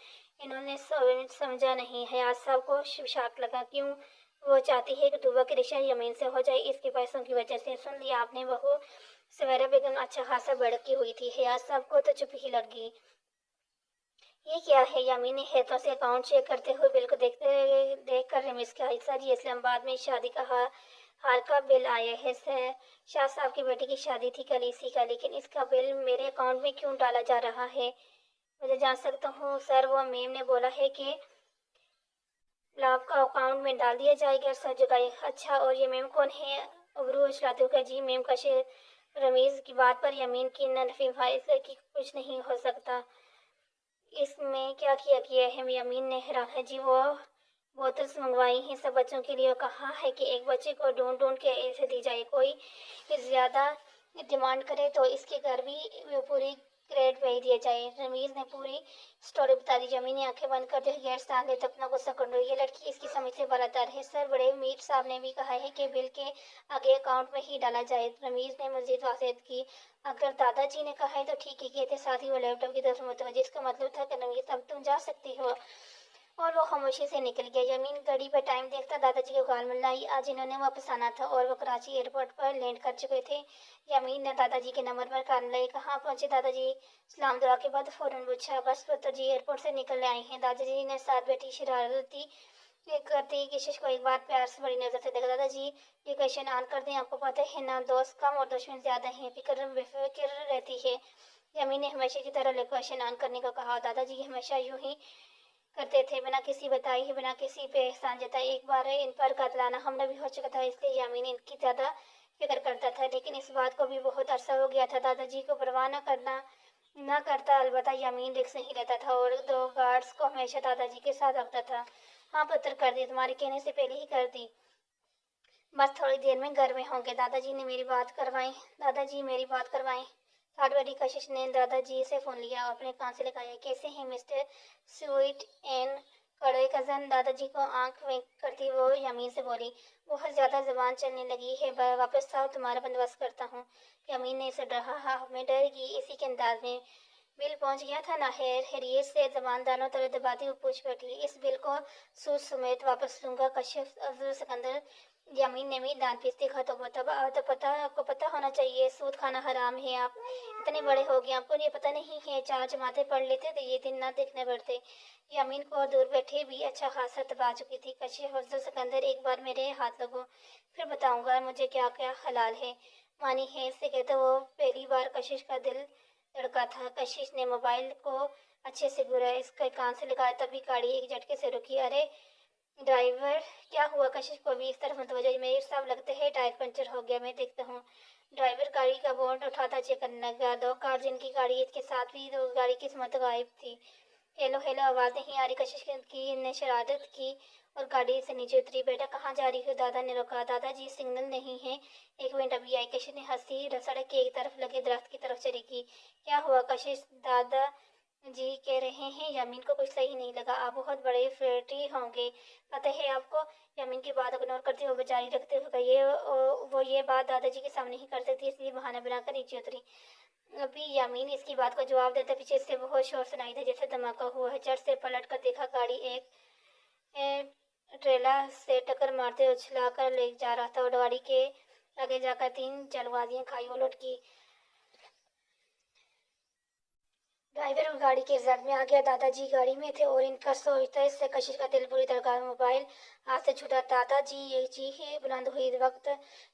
انہوں نے سمجھا نہیں۔ حیات صاحب کو شاک لگا۔ کیوں؟ وہ چاہتی ہے کہ توبہ کی رشتہ یمین سے ہو جائے، اس کے پیسوں کی وجہ سے۔ سن لیا آپ نے؟ بہو سویرا بیگم اچھا خاصا بھڑکی ہوئی تھی۔ حیات صاحب کو تو چپ ہی لگ گئی۔ یہ کیا ہے؟ یامین نے ہاتھوں سے اکاؤنٹ چیک کرتے ہوئے بل کو دیکھ کر رمیز کا حصہ جی اسلام آباد میں شادی کا حال کا بل آیا ہے۔ شاہ صاحب کی بیٹی کی شادی تھی کل اسی کا، لیکن اس کا بل میرے اکاؤنٹ میں کیوں ڈالا جا رہا ہے؟ مجھے جان سکتا ہوں سر؟ وہ میم نے بولا ہے کہ آپ کا اکاؤنٹ میں ڈال دیا جائے گا۔ سر جھکائی۔ اچھا، اور یہ میم کون ہے؟ ابرو اچھلاتے ہوئے جی میم کا رمیز کی بات پر یامین کی نفی فائز کی کچھ نہیں ہو سکتا۔ اس میں کیا کیا ہے؟ یامین نے حیران ہے جی وہ بوتلز منگوائی ہیں سب بچوں کے لیے، اور کہا ہے کہ ایک بچے کو ڈھونڈ کے ایسے دی جائے، کوئی زیادہ ڈیمانڈ کرے تو اس کے گھر بھی پوری کریٹ بھیج دیا جائے۔ رمیز نے پوری سٹوری بتا دی۔ یامین نے آنکھیں بند کرتے ہوئے گیٹ ساتھ لیتے اپنا غصہ کنٹرول۔ یہ لڑکی اس کی سمجھ سے بالاتر ہے سر، بڑے میر صاحب نے بھی کہا ہے کہ بل کے آگے اکاؤنٹ میں ہی ڈالا جائے۔ رمیز نے مزید وضاحت کی۔ اگر دادا جی نے کہا ہے تو ٹھیک ہے کہتے ساتھ ہی وہ لیپ ٹاپ کی طرف متوجہ، اس کا مطلب تھا کہ رمیز اب تم جا سکتی ہو، اور وہ خاموشی سے نکل گیا۔ یامین گھڑی پر ٹائم دیکھتا دادا جی کو کال ملائی۔ آج انہوں نے واپس آنا تھا اور وہ کراچی ایئرپورٹ پر لینڈ کر چکے تھے۔ یامین نے دادا جی کے نمبر پر کال ملائی۔ کہاں پہنچے دادا جی؟ سلام دعا کے بعد فوراً پوچھا۔ بس پتر جی ایئرپورٹ سے نکل آئے ہیں۔ دادا جی نے ساتھ بیٹھی شرارتی کرتی کشش کو ایک بار پیار سے بڑی نظر سے دیکھا۔ دادا جی لوکیشن آن کر دیں، آپ کو پتہ ہے نا دوست کم اور دشمن زیادہ ہیں، بے فکر رہتی ہے۔ یامین نے ہمیشہ کی طرح لوکیشن آن کرنے کو کہا۔ دادا جی ہمیشہ یوں ہی کرتے تھے، بنا کسی بتائی، بنا کسی پہ احسان جتائے۔ ایک بار ان پر قاتلانہ حملہ بھی ہو چکا تھا، اس لیے یامین ان کی زیادہ فکر کرتا تھا، لیکن اس بات کو بھی بہت عرصہ ہو گیا تھا دادا جی کو پرواہ نہ کرتا۔ البتہ یامین رسک نہیں لیتا تھا اور 2 گارڈز کو ہمیشہ دادا جی کے ساتھ رکھتا تھا۔ ہاں پتر، کر دی، تمہارے کہنے سے پہلے ہی کر دی، بس تھوڑی دیر میں گھر میں ہوں گے۔ دادا جی میری بات کروائیں۔ تھرڈ بڑی کشش نے دادا جی سے فون لیا اور اپنے کان سے لگایا۔ کیسے ہیں مسٹر سویٹ اینڈ کڑوے کزن؟ دادا جی کو آنکھ ونک کرتی وہ یامین سے بولی۔ بہت زیادہ زبان چلنے لگی ہے، واپس آؤ، تمہارا بندوبست کرتا ہوں۔ یامین نے اسے ڈراہا میں ڈر گئی اسی کے انداز میں۔ بل پہنچ گیا تھا نا؟ حیریت سے زبان دانوں تلے دباتی ہوئی پوچھ بیٹھی۔ اس بل کو سود سمیت واپس لوں گا کشف عبدل سکندر۔ یامین نے بھی دانت پیستے کہا۔ تو آپ کو پتہ ہونا چاہیے، سود کھانا حرام ہے۔ آپ اتنے بڑے ہو گئے، آپ کو یہ پتہ نہیں ہے؟ 4 جماعتیں پڑھ لیتے تو یہ دن نہ دیکھنے پڑتے۔ یامین کو دور بیٹھے بھی اچھا خاصا تبا چکی تھی۔ کشف عبدل سکندر، ایک بار میرے ہاتھ لگو، پھر بتاؤں گا مجھے کیا کیا حلال ہے۔ मानी है से कहते वो पहली बार कशिश का दिल धड़का था। कशिश ने मोबाइल को अच्छे से घुराया, इसके कान से लगाया, तभी गाड़ी एक झटके से रुकी। अरे ड्राइवर, क्या हुआ? कशिश को भी इस तरफ मुतवज्जो। मेरे साहब, लगता है टायर पंचर हो गया, मैं देखता हूँ। ड्राइवर गाड़ी का बोनट उठाता चेक करने लगा। दो कार जिनकी गाड़ी के साथ भी दो गाड़ी की किस्मत गायब थी। हेलो हेलो, आवाज़ नहीं आ रही। कशिश की ने शरारत की और गाड़ी से नीचे उतरी। बेटा कहाँ जा रही हो? दादा ने रोका। दादाजी सिग्नल नहीं है, एक मिनट अभी आई। कशिश ने हंसी सड़क के एक तरफ लगे दरख्त की तरफ चली गई। क्या हुआ कशिश? दादा जी कह रहे हैं यामीन को कुछ सही नहीं लगा। आप बहुत बड़े फ्लर्टी होंगे, पता है आपको। यामीन की बात इग्नोर करते हुए जारी रखते हुए वो ये बात दादाजी के सामने ही कर सकती, इसलिए बहाना बनाकर नीचे उतरी। अभी यामीन इसकी बात का जवाब देता पीछे से बहुत शोर सुनाई था, जैसे धमाका हुआ है। झट से पलट कर देखा, गाड़ी एक ट्रेला से टक्कर मारते उछला कर ले जा रहा था और गाड़ी के आगे जाकर तीन जलवादियां खाई उलट की। ड्राइवर और गाड़ी के जद में आ गया। दादाजी गाड़ी में थे और इनका सोचता इससे कशिश का दिल बुरी तरह। मोबाइल हाथ से छूटा। दादाजी ये चीखें बुलंद हुई, वक्त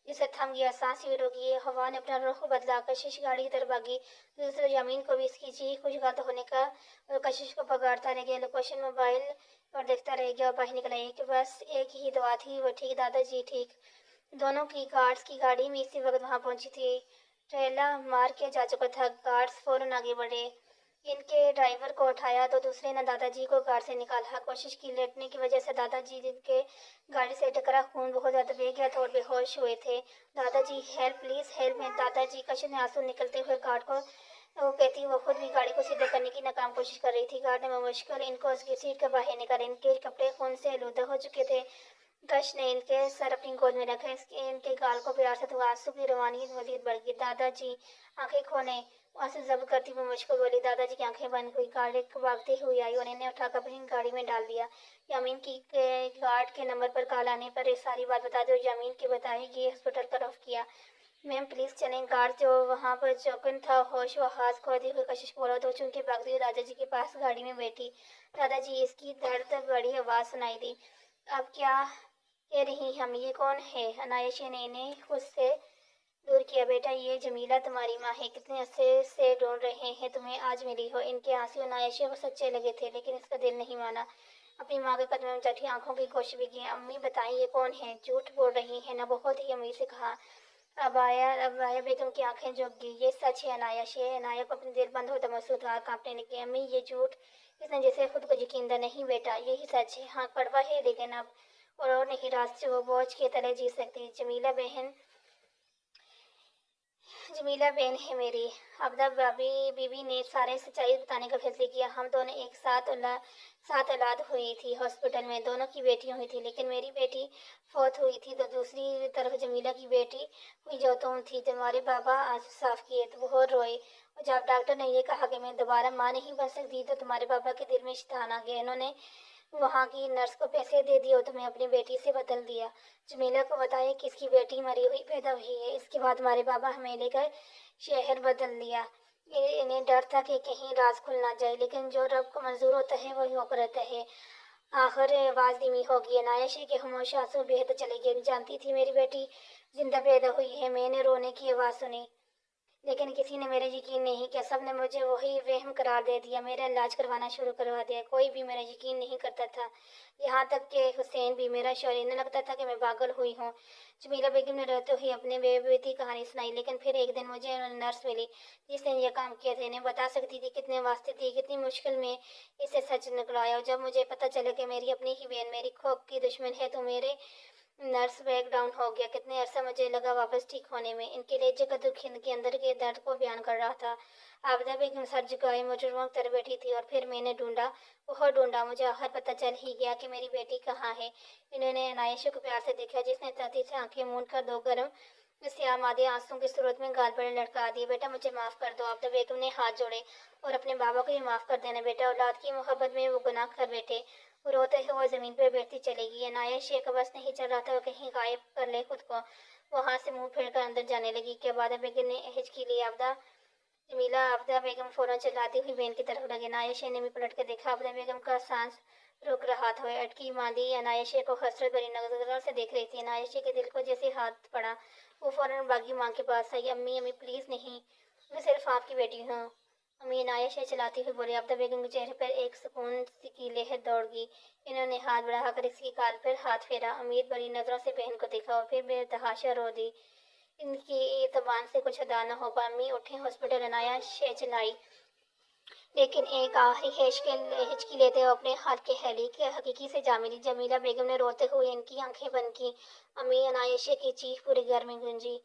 जिसे थम गया, सांस भी रुकी। हवा ने अपना रुख बदला, कशिश गाड़ी की तरफ भागी। दूसरे जमीन को भी इसकी चीख कुछ गलत होने का और कशिश को पगारता रह गया। लोकेशन मोबाइल पर देखता रह गया और बाहर निकला। एक बस एक ही दवा थी, वो ठीक। दादाजी ठीक। दोनों की गार्ड्स की गाड़ी में इसी वक्त वहां पहुंची थी। ट्रेला मार के जा चुका था। गार्ड्स फौरन आगे बढ़े, इनके ड्राइवर को उठाया तो दूसरे ने दादाजी को कार से निकाला। कोशिश की, लेटने की वजह से दादाजी के गाड़ी से टकरा, खून बहुत ज्यादा बह गया था और बेहोश हुए थे। दादाजी हेल्प, प्लीज हेल्प में। दादाजी कशिश ने आंसू निकलते हुए गार्ड को वो कहती वो खुद भी गाड़ी को सीधा करने की नाकाम कोशिश कर रही थी। गार्ड ने मुश्किल इनको उसकी सीट के बाहर निकाला। इनके कपड़े खून से आलूदा हो चुके थे। कश ने इनके सर अपनी गोद में रखा, इनके गाल को प्यार से धोया। आंसू की रवानी मजीद बढ़ गई। दादाजी आंखें खोले, आंसू जब्त करती हुई मुझको बोली। दादाजी की आंखें बंद हुई। गाड़ी भागती हुई आई और इन्हें उठाकर अपनी गाड़ी में डाल दिया। यामीन की गार्ड के नंबर पर कॉल आने पर ये सारी बात बता दो। यामीन की बताएगी हॉस्पिटल का रफ किया। मैम प्लीज चलें। गार्ड जो वहाँ पर चौकन था होश व हाथ खोती हुई कशिश बोला तो चुनके भागती हुई दादाजी के पास गाड़ी में बैठी। दादाजी इसकी दर्द बड़ी आवाज़ सुनाई दी। अब क्या कह रही हम? ये कौन है? अनायशा ने इन्हें खुद से दूर किया। बेटा ये जमीला तुम्हारी माँ है, कितने अरसे से ढूंढ रहे हैं तुम्हें, आज मिली हो। इनके आंसू अनायशा को सच्चे लगे थे, लेकिन इसका दिल नहीं माना। अपनी माँ के कदम में बैठी आंखों की कोशिश भी की। अम्मी बताइए ये कौन है? झूठ बोल रही है ना? बहुत ही अमीर से कहा। अब आया बेगम की आंखें झुक गई। ये सच है अनायशा। अनाया को अपने दिल बंद होता महसूस हुआ, कांपने लगी। अम्मी ये झूठ? इसने जैसे खुद को यकीन नहीं बेटा, यही सच है। हाँ कड़वा है, लेकिन अब और नहीं, रात से वो बोझ के तले जी सकती। जमीला बहन है मेरी। अब्दा बीबी ने सारे सच्चाई बताने का फैसला किया। हम दोनों एक साथ औलाद हुई थी, हॉस्पिटल में दोनों की बेटियां हुई थी, लेकिन मेरी बेटी फौत हुई थी। तो दूसरी तरफ जमीला की बेटी हुई जो तुम थी। तुम्हारे बाबा आंसू साफ किए तो बहुत रोए, और जब डॉक्टर ने ये कहा कि मैं दोबारा माँ नहीं बन सकती, तो तुम्हारे पापा के दिल में शैतान आ गया। इन्होंने वहाँ की नर्स को पैसे दे दिए और तुम्हें अपनी बेटी से बदल दिया। जमीला को बताया कि इसकी बेटी मरी हुई पैदा हुई है। इसके बाद हमारे बाबा हमें लेकर शहर बदल लिया। इन्हें डर था कि कहीं राज खुल ना जाए, लेकिन जो रब को मंजूर होता है वही होकर रहता है। आखिर आवाज धीमी होगी। अनायशा के खामोश आंसू बेहद चले गए। जानती थी मेरी बेटी जिंदा पैदा हुई है। मैंने रोने की आवाज़ सुनी, लेकिन किसी ने मेरा यकीन नहीं किया। सब ने मुझे वही वहम करार दे दिया। मेरा इलाज करवाना शुरू करवा दिया। कोई भी मेरा यकीन नहीं करता था, यहाँ तक कि हुसैन भी, मेरा शौहर। इन्हें लगता था कि मैं पागल हुई हूँ। जमीला बेगम ने रहते हुए अपने बेबीती कहानी सुनाई। लेकिन फिर एक दिन मुझे नर्स मिली जिसने ये काम किया था। इन्हें बता सकती थी कितने वास्ते थी, कितनी मुश्किल में इसे सच निकलाया। और जब मुझे पता चला कि मेरी अपनी ही बहन मेरी खोप की दुश्मन है, तो मेरे नर्स ब्रेक डाउन हो गया। कितने अरसा मुझे लगा वापस ठीक होने में। इनके लहजे का दुख इनके अंदर के दर्द को बयान कर रहा था। आबदा बेगम सर झुकाए मोटरवां तर बैठी थी और फिर मैंने ढूंढा, बहुत ढूंढा। मुझे आखिर पता चल ही गया कि मेरी बेटी कहाँ है। इन्होंने अनायशा को प्यार से देखा, जिसने ताती से आंखें मूंद कर दो गर्म श्याम आधे आंसू की सूरत में गाल पर लटका दिए। बेटा मुझे माफ कर दो। आबदा बेगम ने हाथ जोड़े, और अपने बाबा को भी माफ कर देना बेटा। औलाद की मोहब्बत में वो गुनाह कर बैठे। वो रोते हुए वो जमीन पर बैठती चलेगी। अनायशा का बस नहीं चल रहा था, वो कहीं गायब कर ले खुद को। वो हाथ से मुंह फेर कर अंदर जाने लगी कि आबदा बेगम ने हिचकी ली। आबदा बेगम फौरन चिल्लाती हुई बहन की तरफ लगी। अनायशा ने भी पलट कर देखा। आबदा बेगम का सांस रुक रहा था। वह अटकी मांदी अनायशा को हसरत भरी नजरों से देख रही थी। अनायशा के दिल को जैसे हाथ पड़ा, वो फौरन भागी माँ के पास आई। अम्मी अम्मी प्लीज नहीं, मैं सिर्फ आपकी बेटी हूँ। अम्मी अनायशा चलाती हुई बोली। आबदा बेगम के चेहरे पर एक सुकून की लहर दौड़ गई। इन्होंने हाथ बढ़ाकर इसकी गाल पर हाथ फेरा। उम्मीद भरी नजरों से बहन को देखा और फिर बेतहाशा रो दी। इनकी जबान से कुछ अदा न हो पा। अम्मी उठे, हॉस्पिटल अनायशा चलाई, लेकिन एक आखिरी हिचकी लेते हुए अपने हाथ के हेली के हकीकी से जा मिली। जमीला बेगम ने रोते हुए इनकी आंखें बंद की। अम्मी अनायशा की चीख पूरे घर में गूंजी।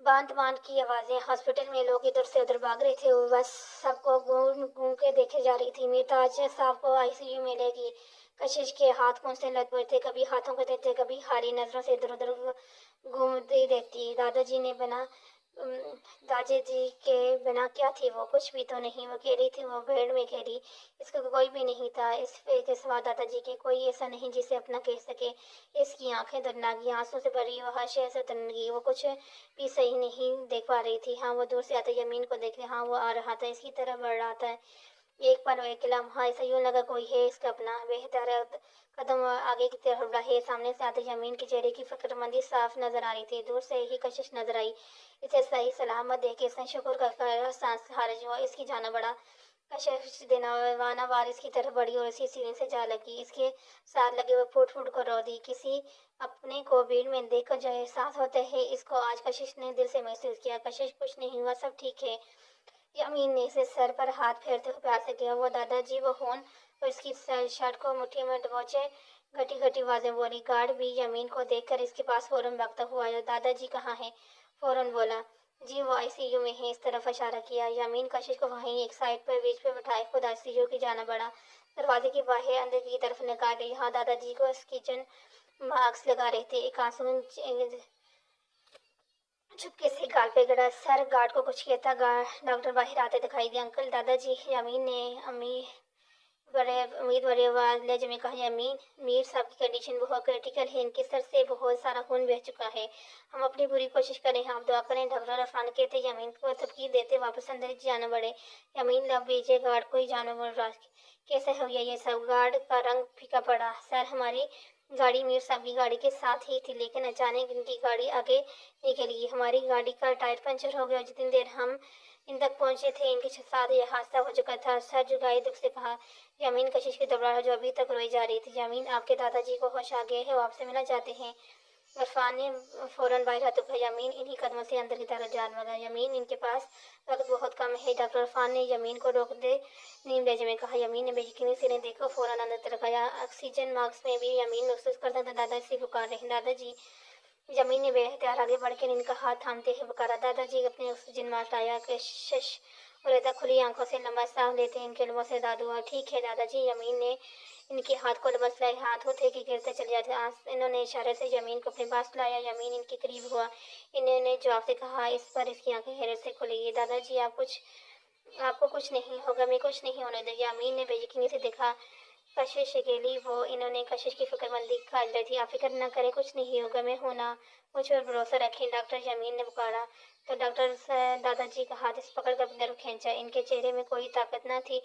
बांध बांध की आवाजें, हॉस्पिटल में लोग इधर से उधर भाग रहे थे। वो बस सबको घूम घूम के देखे जा रही थी। मीरताज साहब को आईसीयू में लेगी। कशिश के हाथ कौंसने लग पड़े थे, कभी हाथों को देते, कभी हारी नजरों से इधर उधर घूमती रहती। दादाजी ने बना दादाजी के बिना क्या थी वो? कुछ भी तो नहीं। वो अकेली थी, वो बेड में अकेली। इसका कोई भी नहीं था इसके सिवा दादाजी के। कोई ऐसा नहीं जिसे अपना कह सके। इसकी आंखें दरनागी, आंसू से भरी, वो हाशिए से तनगी। वो कुछ भी सही नहीं देख पा रही थी। हाँ, वो दूर से आते यमीन को देख रही। हाँ, वो आ रहा था, इसकी तरफ बढ़ रहा था। एक पल, एक लम्हा ऐसा यूं लगा कोई है इसका अपना। बेहतर कदम आगे की तरफ बढ़े। सामने से आते जमीन के चेहरे की फिक्रमंदी साफ नजर आ रही थी। दूर से ही कशिश नजर आई। इसे सही सलामत देख के इसने शुक्र कर सांस खारिज हुआ। इसकी जाना बढ़ा। कशिश दिनवाना वार इसकी तरफ बढ़ी और इसी सीने से जा लगी। इसके साथ लगे वो फूट फूट कर रो दी। किसी अपने को भीड़ में देखकर जो एहसास होते हैं, इसको आज कशिश ने दिल से महसूस किया। कशिश, कुछ नहीं हुआ, सब ठीक है। यमीन ने इसे सर पर हाथ फेरते हुए प्यार से किया। वो दादाजी, वो फोन, और इसकी शर्ट को मुट्ठी में दबोचे घटी घटी आवाजें बोली। गार्ड भी यमीन को देखकर इसके पास फौरन भागता हुआ आया। दादाजी कहाँ है? फौरन बोला। जी वो आईसीयू में है। इस तरफ इशारा किया। यमीन कशिश को वहीं एक साइड पर बीच पे बिठाए खुद आईसीयू की जाना बढ़ा। दरवाजे के बाहर अंदर की तरफ निकाल गई। हाँ, दादाजी को किचन मास्क लगा रहे थे। एक आंसू चुपके से गाल पे गड़ा। सर गार्ड को कुछ कहता डॉक्टर बाहर आते दिखाई दिया। अंकल, दादाजी। यमीन ने अम्मी बड़े उम्मीद भरे आवाज लहजे में कहा। यमीन, मीर साहब की कंडीशन बहुत क्रिटिकल है। इनके सर से बहुत सारा खून बह चुका है। हम अपनी पूरी कोशिश करें, आप दुआ करें। डॉक्टर अफान कहते यमीन को तबकीर देते वापस अंदर जाना पड़े। यमीन लब भेजे गार्ड को ही जाना पड़ रहा। कैसे हो गया ये सब? गार्ड का रंग फीका पड़ा। सर, हमारी गाड़ी मीर साहब की गाड़ी के साथ ही थी, लेकिन अचानक इनकी गाड़ी आगे निकली। हमारी गाड़ी का टायर पंचर हो गया। जितनी देर हम इन तक पहुंचे थे, इनके साथ यह हादसा हो चुका था। सर झुकाए दुख से कहा। यमीन कशिश की घबराहट जो अभी तक रोई जा रही थी। यमीन, आपके दादाजी को होश आ गए हैं, वो आपसे मिलना चाहते हैं। इरफान ने फौरन बाहर हाथ उठाया। यमीन इन्हीं कदमों से अंदर की तरफ जाने लगा। यमीन, इनके पास वक्त बहुत कम है। डॉक्टर इरफान ने यमीन को रोक दे नीम लहजे में कहा। यमीन ने बेयकीनी से देखो, फौरन अंदर तरफ आया। ऑक्सीजन मास्क में भी यमीन महसूस करता था दादाजी पुकार रहे हैं। दादाजी। जमीन ने बेहतियात आगे बढ़कर इनका हाथ थामते हुए पुकारा। दादाजी अपने ऑक्सीजन मास्क लाया। कशिश और रेदा खुली आंखों से लंबा सांस लेते इनके लबों से दादू, ठीक है दादाजी। यमीन ने इनके हाथ को लबस लाए। हाथ होते कि गिरते चले जाते। इन्होंने इशारे से यमीन को अपने पास लाया। यमीन इनके करीब हुआ। इन्होंने जवाब से कहा। इस पर इसकी आंखें हैरत से खुली। दादाजी, आपको कुछ नहीं होगा, मैं कुछ नहीं होने दूंगी। यमीन ने बेयकीनी से देखा। कशिश अकेली वो। इन्होंने कशिश की फिक्रमंदी का ली थी। आप फिक्र न करें, कुछ नहीं होगा, मैं हूं ना, मुझ पर भरोसा रखें। डॉक्टर, यमीन ने पुकारा तो डॉक्टर दादाजी का हाथ इस पकड़ कर अंदर खींचा। इनके चेहरे में कोई ताकत न थी।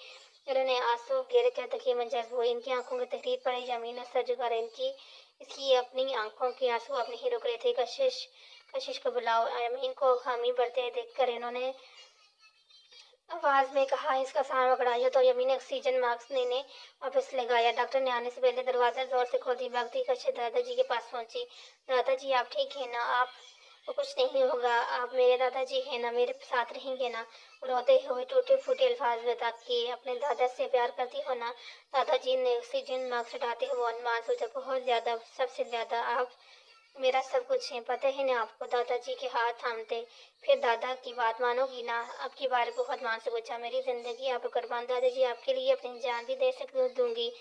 इन्होंने आंसू गिर कर तकिए में जज्ब हुए। इनकी आंखों की तहरीर पड़ी। यमीन ने सर झुका रही। इसकी अपनी आंखों के आंसू अब नहीं रुक रहे थे। कशिश को बुलाओ। यमीन को हामी बढ़ते देखकर इन्होंने आवाज में कहा। इसका सामान पकड़ाइए। तो यमीन ने ऑक्सीजन मास्क लेने वापस लगाया। डॉक्टर ने आने से पहले दरवाजा जोर से खोल दिया। भागती कशिश दादाजी के पास पहुंची। दादाजी, आप ठीक है ना? आपको कुछ नहीं होगा? आप मेरे दादाजी हैं ना? मेरे साथ रहेंगे ना? रोते हुए टूटे फूटे अल्फाज में ताकि अपने दादा से प्यार करती हो ना? दादाजी ने ऑक्सीजन मास्क हटाते हुए अनुमान सोचा। बहुत ज्यादा, सबसे ज्यादा। आप मेरा सब कुछ है, पता है ना आपको? दादाजी के हाथ थामते। फिर दादा की बात मानोगी ना? अब की बार बहुत मान से पूछा। मेरी जिंदगी आप कुर्बान दादाजी, आपके लिए अपनी जान भी दे दूंगी,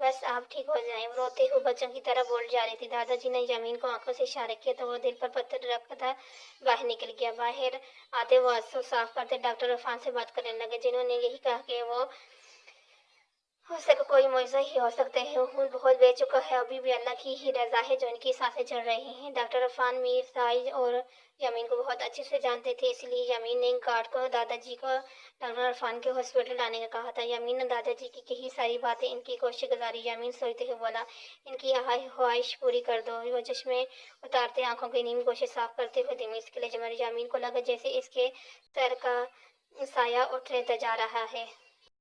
बस आप ठीक हो जाएं। रोते हुए बच्चों की तरह बोल जा रही थी। दादाजी ने जमीन को आंखों से इशारे किया तो वो दिल पर पत्थर रखा था बाहर निकल गया। बाहर आते वो आंसू साफ करते डॉक्टर इरफान से बात करने लगे, जिन्होंने यही कहा कि वो हो सके कोई मुआवजा ही हो सकते हैं। खून बहुत बह चुका है, अभी भी अल्लाह की ही रज़ा है जो इनकी सांसें चल रही हैं। डॉक्टर अरफान मीर साइज और यामीन को बहुत अच्छे से जानते थे, इसलिए यामीन ने गार्ड को दादाजी को डॉक्टर अरफान के हॉस्पिटल लाने का कहा था। यामीन ने दादाजी की कही सारी बातें इनकी कोशिश गुजारी। यामीन सोचते हुए बोला, इनकी ख्वाहिश पूरी कर दो। वो चश्मे उतारते आंखों की नींद गोशे साफ करते हुए दिमिस के लिए जमा। यामीन को लगा जैसे इसके सर का साया उठने जा रहा है।